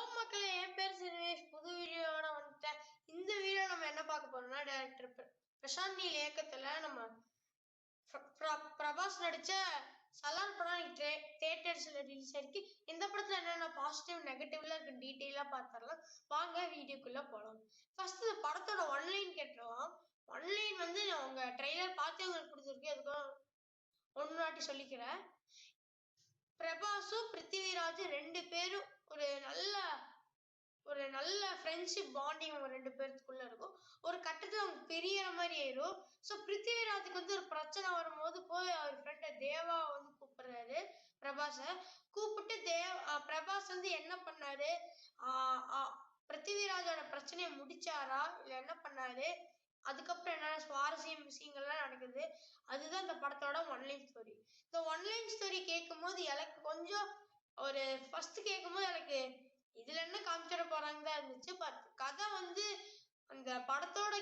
Hello மக்களே, என் பேர் சிறுவேஷ். புது வீடியோட வந்துட்டேன். இந்த வீடியோ நம்ம என்ன பார்க்க போறோம்னா, டைரக்டர் பிரசாந்த் நீல் இயக்கத்துல நம்ம பிரபாஸ் நடிச்ச சலார் படம் தியேட்டர்ஸ்ல ரிலீஸ் ஆயிருக்கு. இந்த படத்துல என்னென்ன பாசிட்டிவ் நெகட்டிவ்ல இருக்கு டீட்டெயிலா பார்த்துடலாம். வாங்க வீடியோக்குள்ள போகலாம். ஃபர்ஸ்ட் இந்த படத்தோட ஒன்லைன் கேட்டுருவோம். ஒன்லைன் வந்து அவங்க ட்ரெய்லர் பார்த்து உங்களுக்கு பிடிச்சிருக்கு, அதுக்கும் ஒன்று வாட்டி சொல்லிக்கிறேன். பிரபாஸும் பிருத்திவிராஜ் ரெண்டு பேரும் ஒரு நல்ல ஃப்ரெண்ட்ஷிப் பாண்டிங் அவங்க ரெண்டு பேருக்குள்ள இருக்கும். ஒரு கட்டத்துல அவங்க பெரியற மாதிரி ஆயிரும். ஸோ பிருத்திவிராஜுக்கு வந்து ஒரு பிரச்சனை வரும்போது போய் அவர் ஃப்ரெண்ட தேவா வந்து கூப்பிடுறாரு. பிரபாஸை கூப்பிட்டு பிரபாஸ் வந்து என்ன பண்ணாரு, பிருத்திவிராஜோட பிரச்சனையை முடிச்சாரா இல்லை என்ன பண்ணாரு, அதுக்கப்புறம் என்ன சுவாரஸ்யம் விஷயங்கள்லாம் நடக்குது, அதுதான் இந்த படத்தோட ஒன்லைன் ஸ்டோரி. இந்த ஒன்லைன் ஸ்டோரி கேட்கும் போது எனக்கு கொஞ்சம் ஒரு ஃபர்ஸ்ட் கேட்கும் போது எனக்கு இதுல என்ன காமிச்சிட போறாங்க தான் இருந்துச்சு. பட் கதை வந்து அந்த படத்தோட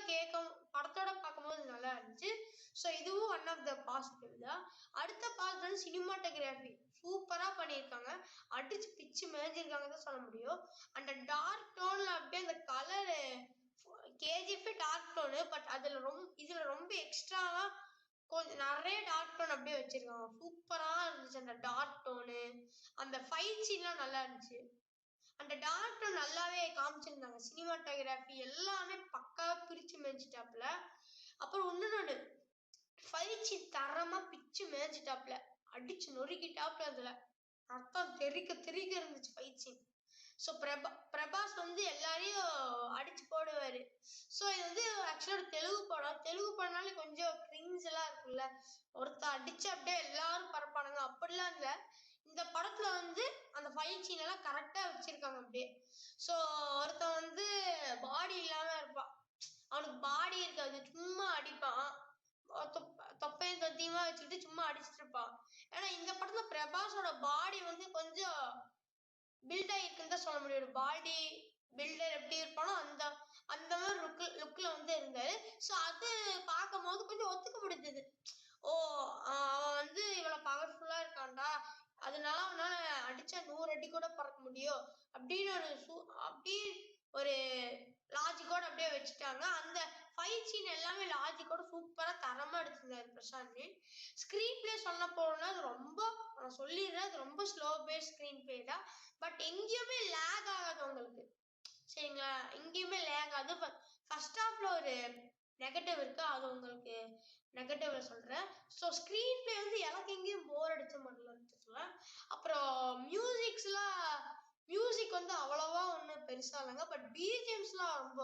பார்க்கும்போது நல்லா இருந்துச்சு. ஸோ இதுவும் ஒன் ஆஃப் த பாசிட்டிவ் தான். அடுத்த பாசிட்டிவ் சினிமாட்டோகிராஃபி சூப்பரா பண்ணியிருக்காங்க. அடிச்சு பிச்சு மேய்ஞ்சிருக்காங்க தான் சொல்ல முடியும். அந்த டார்க் டோன்ல அப்படியே அந்த colour KGF dark tone, but இதுல ரொம்ப எக்ஸ்ட்ராவா கொஞ்சம் நிறைய டார்க் டோன் அப்படியே வச்சிருக்காங்க. சூப்பரா இருந்துச்சு அந்த டார்க் டோனு. அந்த ஃபைட் சீன்லாம் நல்லா இருந்துச்சு. அந்த டார்க் டோன் நல்லாவே காமிச்சிருந்தாங்க. சினிமாட்டோகிராஃபி எல்லாமே பக்காவா பிரிச்சு மேய்ச்சிட்டாப்ல. அப்புறம் இன்னொன்னு ஃபைட் சீன் தரமா பிச்சு மேய்ச்சிட்டாப்ல, அடிச்சு நொறுக்கிட்டாப்ல. அதுல ரத்தம் தெறிக்க இருந்துச்சு ஃபைட் சீன். ஸோ பிரபாஸ் வந்து எல்லாரையும் அடிச்சு போடுவாரு. ஸோ இது வந்து ஆக்சுவலா தெலுங்கு படம்னாலே கொஞ்சம் கிரிஞ்ச் எல்லாம் இருக்குல்ல, ஒருத்த அடிச்சு அப்படியே எல்லாரும் பரப்பானுங்க, அப்படிலாம் இல்லை. இந்த படத்துல வந்து அந்த ஃபைட் சீன் எல்லாம் கரெக்டா வச்சிருக்காங்க அப்படியே. ஸோ ஒருத்தன் வந்து பாடி இல்லாம இருப்பான், அவனுக்கு பாடி இருக்காது, சும்மா அடிப்பான், தொப்பையும் தொத்தியமா வச்சுக்கிட்டு சும்மா அடிச்சுட்டு இருப்பான். ஏன்னா இந்த படத்துல பிரபாஸோட பாடி வந்து கொஞ்சம் பில்ட் ஆகிருக்குன்னு தான் சொல்ல முடியும். ஒரு பாடி பில்டர் எப்படி இருப்பானோ அந்த மாதிரி லுக்ல வந்து இருந்தாரு. ஸோ அது பார்க்கும் போது கொஞ்சம் ஒத்துக்க முடிஞ்சது. ஓ, அவன் வந்து இவ்வளவு பவர்ஃபுல்லா இருக்கான்டா, அதனால அவனால அடிச்சா 100 அடி கூட பறக்க முடியும் அப்படின்னு ஒரு லாஜிக்கோட அப்படியே வச்சுட்டாங்க. அந்த ஃபைட் சீன் எல்லாமே லாஜிக்கோட சூப்பரா தரமா எடுத்திருந்தாரு பிரசாந்த். ஸ்கிரீன் பிளே சொல்ல போனா நான் சொல்லிடுறேன், அது ரொம்ப ஸ்லோ பேஸ் ஸ்கிரீன் பிளே தான். பட் எங்கேயுமே லேக் ஆகாது உங்களுக்கு, சரிங்களா? எங்கேயுமே லேக் ஆகுது. ஃபர்ஸ்ட் ஹாஃப்ல ஒரு நெகட்டிவ் இருக்கு, அது உங்களுக்கு நெகட்டிவ்ல சொல்றேன். ஸோ ஸ்கிரீன் பிளே வந்து எனக்கு எங்கேயும் போர் அடிச்ச மாதிரில இருந்துச்சுல. அப்புறம் மியூசிக் வந்து அவ்வளவா ஒன்றும் பெருசா இல்லைங்க, பட் பிஜிஎம்ஸ்லாம் ரொம்ப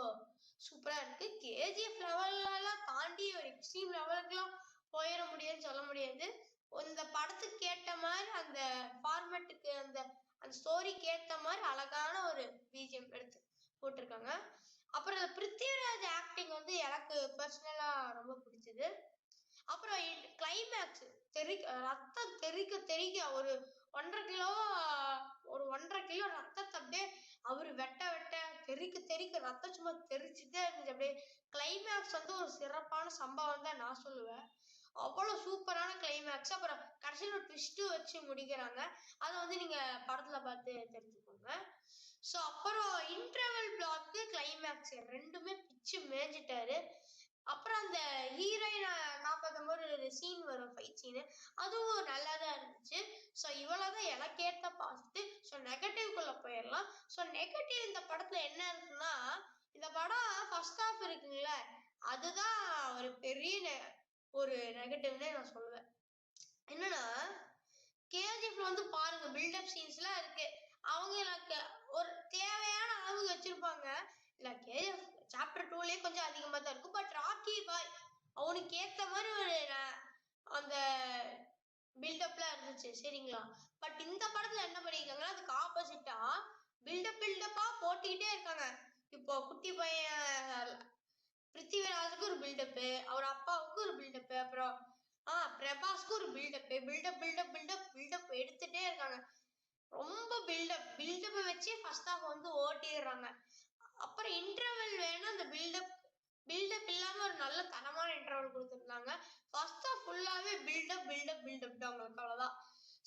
சூப்பரா இருக்கு. கேஜிஎஃப் லெவல்லாம் தாண்டி ஒரு எக்ஸ்ட்ரீம் லெவலுக்குலாம் போயிட முடியும்னு சொல்ல முடியாது. இந்த படத்துக்கு ஏற்ற மாதிரி அந்த ஃபார்மேட்டுக்கு அந்த ஸ்டோரிக்கு ஏற்ற மாதிரி அழகான ஒரு பிஜிஎம் எடுத்து போட்டிருக்காங்க. அப்புறம் பிருத்திவிராஜ் ஆக்டிங் வந்து எனக்கு பர்சனலா ரொம்ப பிடிச்சது. அப்புறம் கிளைமேக்ஸ் ரத்தம் தெறிக்க ஒரு 1.5 கிலோ ரத்தத்தை அப்படியே அவரு வெட்ட தெறிக்க ரத்தம் சும்மா தெரிச்சுட்டே இருந்துச்சு அப்படியே. கிளைமேக்ஸ் வந்து ஒரு சிறப்பான சம்பவம் தான் நான் சொல்லுவேன். அவ்வளவு சூப்பரான கிளைமேக்ஸ். அப்புறம் கடைசியில் ஒரு ட்விஸ்ட் வச்சு முடிக்கிறாங்க, அதை வந்து நீங்க படத்துல பார்த்து தெரிஞ்சுக்கோங்க. ஸோ அப்புறம் இன்டர்வல் பிளாக்கு கிளைமேக்ஸ் ரெண்டுமே பிச்சு மேய்ஞ்சிட்டாரு. அப்புறம் அந்த ஹீரோயினை காப்பாற்றும் போது ஒரு சீன் வரும், ஃபைட் சீனு, அதுவும் நல்லா தான் இருந்துச்சு. ஸோ இவ்வளவுதான் எனக்கு ஏற்ற பாசிட்டிவ். ஸோ நெகட்டிவ்குள்ள போயிடலாம். ஸோ நெகட்டிவ் இந்த படத்துல என்ன இருக்குன்னா, இந்த படம் ஃபர்ஸ்ட் ஹாஃப் இருக்குங்கள, அதுதான் ஒரு பெரிய ஒரு நெகட்டிவ்னே நான் சொல்லுவேன். என்னன்னா, கேஜிஎஃப்ல வந்து பாருங்க பில்டப் சீன்ஸ்லாம் இருக்கு, அவங்க எனக்கு ஒரு தேவையான அளவு வச்சிருப்பாங்க. இல்ல கேஜிஎஃப் சாப்டர் 2லயே கொஞ்சம் அதிகமா தான் இருக்கும். பட் ராக்கி பாய் அவனுக்கு ஏத்த மாதிரி ஒரு அந்த பில்டப்லாம் இருந்துச்சு, சரிங்களா? பட் இந்த படத்துல என்ன பண்ணிருக்காங்கன்னா, அதுக்கு ஆப்போசிட்டா பில்டப்பா போட்டுக்கிட்டே இருக்காங்க. இப்போ குட்டி பையன் பிருத்திவிராஜுக்கு ஒரு பில்டப்பு, அவர் அப்பாவுக்கு ஒரு பில்டப்பு, அப்புறம் பிரபாஸ்க்கு ஒரு பில்டப் எடுத்துட்டே இருக்காங்க. ரொம்ப பில்டப் வச்சு ஃபர்ஸ்ட் ஹாஃப் வந்து ஓட்டிடுறாங்க. அப்புறம் இன்டர்வல் வேணும், அந்த பில்டப் இல்லாம ஒரு நல்ல தரமான இன்டர்வல் கொடுத்துருந்தாங்க. ஃபர்ஸ்ட் ஹாஃப் ஃபுல்லாவே பில்டப் தான் உங்களுக்கு, அவ்வளவுதான்.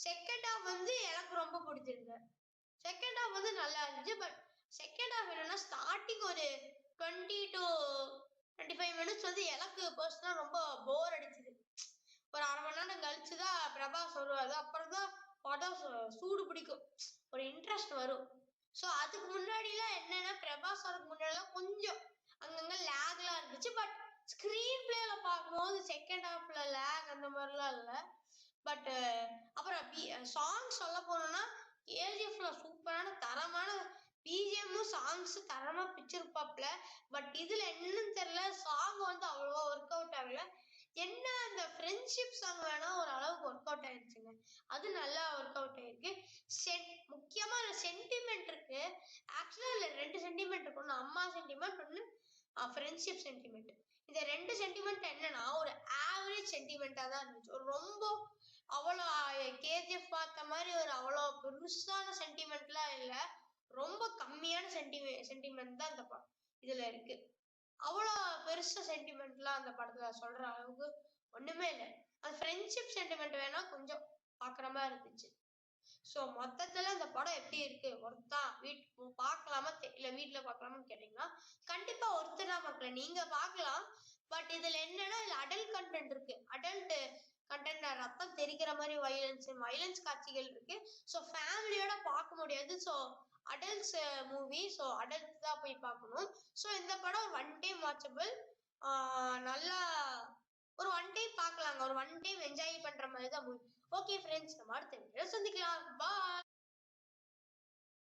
செகண்ட் ஹாஃப் வந்து எனக்கு ரொம்ப பிடிச்சிருந்தது. செகண்ட் ஹாஃப் வந்து நல்லா இருந்துச்சு. பட் செகண்ட் ஹாஃப் என்னன்னா ஸ்டார்டிங் ஒரு 20 to 25 மினிட்ஸ் வந்து எனக்கு பர்சனலா ரொம்ப போர் அடிச்சுது. ஒரு அரை மணி நேரம் கழிச்சு தான் பிரபாஸ் வருவாரு. அப்புறம் தான் படம் சூடு பிடிக்கும். ஒரு இன்ட்ரெஸ்ட் வரும். ஸோ அதுக்கு முன்னாடிலாம் என்னன்னா பிரபாஸ் வரதுக்கு முன்னாடிலாம் கொஞ்சம் அங்கங்க லேக்லாம் இருந்துச்சு. பட் ஸ்கிரீன் பிளேல பார்க்கும்போது செகண்ட் ஹாஃப்ல லேக் அந்த மாதிரிலாம் இல்லை. பட் அப்புறம் சாங் சொல்ல போனோம்னா கேஜிஎஃப்ல சூப்பரான தரமான பிஜிஎம்மும் சாங்ஸ் தரமா பிச்சிருப்பாப்ல. பட் இதுல என்னன்னு தெரியல, சாங் வந்து அவ்வளவா ஒர்க் அவுட் ஆகல. என்ன அந்த ஃப்ரெண்ட்ஷிப் சாங் வேணா ஒரு அளவுக்கு ஒர்க் அவுட் ஆயிருச்சுங்க. அது நல்லா ஒர்க் அவுட் ஆயிருக்கு. முக்கியமா சென்டிமெண்ட் இருக்கு. ஆக்சுவலா இதுல 2 சென்டிமெண்ட் இருக்கு. ஒன்னு அம்மா சென்டிமெண்ட், ஒன்னு ஃப்ரெண்ட்ஷிப் சென்டிமெண்ட். இந்த 2 சென்டிமெண்ட் என்னன்னா ஒரு ஆவரேஜ் சென்டிமெண்டா தான் இருந்துச்சு. ஒரு ரொம்ப அவ்வளோ கேஜிஎஃப் பார்த்த மாதிரி ஒரு அவ்வளோ பெருசான சென்டிமெண்ட்லாம் இல்லை. ரொம்ப கம்மியான சென்டிமெண்ட் தான் இந்த இதுல இருக்கு. அவ்வளோ பெருசா சென்டிமெண்ட்லாம் அந்த படத்துல சொல்ற அளவுக்கு ஒண்ணுமே இல்லை. அந்த ஃப்ரெண்ட்ஷிப் சென்டிமெண்ட் வேணா கொஞ்சம் பாக்குற மாதிரி இருந்துச்சு. ஸோ மொத்தத்துல இந்த படம் எப்படி இருக்கு, ஒருத்தா வீட்டுக்கு பார்க்கலாமா இல்ல வீட்டுல பார்க்கலாமான்னு கேட்டீங்கன்னா கண்டிப்பா ஒருத்தரா பார்க்கல, நீங்க பார்க்கலாம். பட் இதுல என்னன்னா இதுல அடல்ட் கண்டென்ட் இருக்கு. அடல்ட் கண்டென்ட், ரத்தம் தெரிக்கிற மாதிரி வயலன்ஸ் காட்சிகள் இருக்கு. ஸோ ஃபேமிலியோட பார்க்க முடியாது. So adults movie, so adults தான் போய் பார்க்கணும். ஸோ இந்த படம் ஒன் டைம் வாட்சபிள். நல்லா ஒரு ஒன் டைம் பார்க்கலாங்க. ஒரு ஒன் டைம் என்ஜாய் பண்ற மாதிரி தான் மூவி. ஓகே ஃப்ரெண்ட்ஸ், நம்ம அடுத்த வீடியோல சந்திக்கலாம். பாய்.